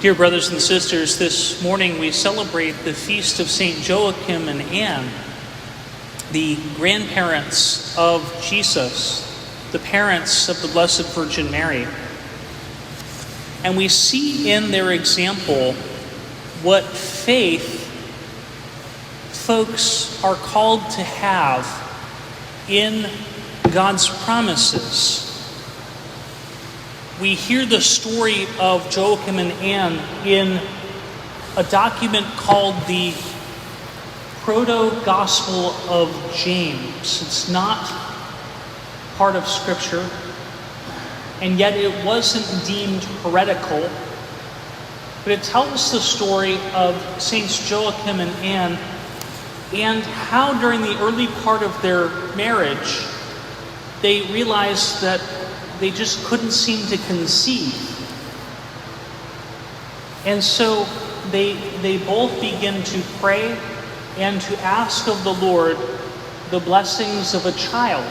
Dear brothers and sisters, this morning we celebrate the feast of St. Joachim and Anne, the grandparents of Jesus, the parents of the Blessed Virgin Mary. And we see in their example what faith folks are called to have in God's promises. We hear the story of Joachim and Anne in a document called the Proto-Gospel of James. It's not part of Scripture, and yet it wasn't deemed heretical. But it tells the story of Saints Joachim and Anne and how during the early part of their marriage they realized that they just couldn't seem to conceive. And so they both begin to pray and to ask of the Lord the blessings of a child.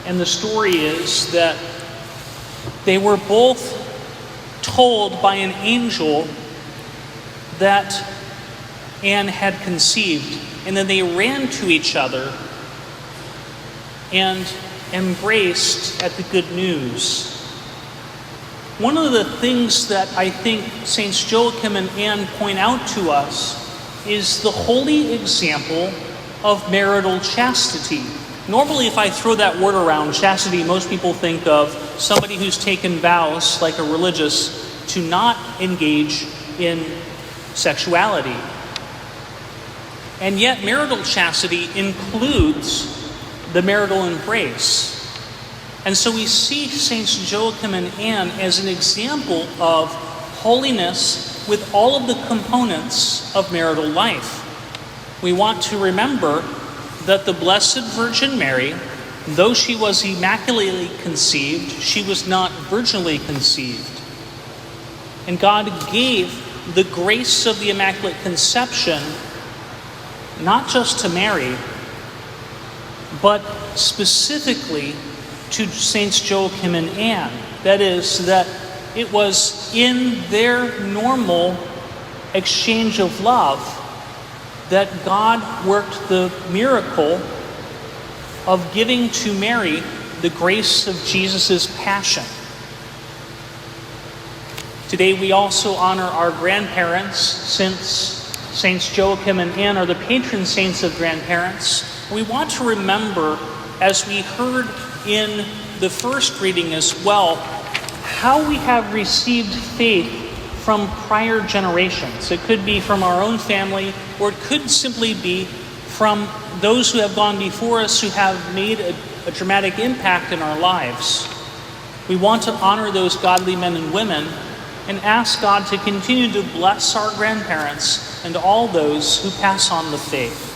And the story is that they were both told by an angel that Anne had conceived, and then they ran to each other and embraced at the good news. One of the things that I think Saints Joachim and Anne point out to us is the holy example of marital chastity. Normally, if I throw that word around, chastity, most people think of somebody who's taken vows, like a religious, to not engage in sexuality. And yet, marital chastity includes the marital embrace. And so we see Saints Joachim and Anne as an example of holiness with all of the components of marital life. We want to remember that the Blessed Virgin Mary, though she was immaculately conceived, she was not virginally conceived. And God gave the grace of the Immaculate Conception not just to Mary, but specifically to Saints Joachim and Anne. That is, that it was in their normal exchange of love that God worked the miracle of giving to Mary the grace of Jesus' passion. Today we also honor our grandparents, since Saints Joachim and Anne are the patron saints of grandparents. We want to remember, as we heard in the first reading as well, how we have received faith from prior generations. It could be from our own family, or it could simply be from those who have gone before us who have made a dramatic impact in our lives. We want to honor those godly men and women and ask God to continue to bless our grandparents and all those who pass on the faith.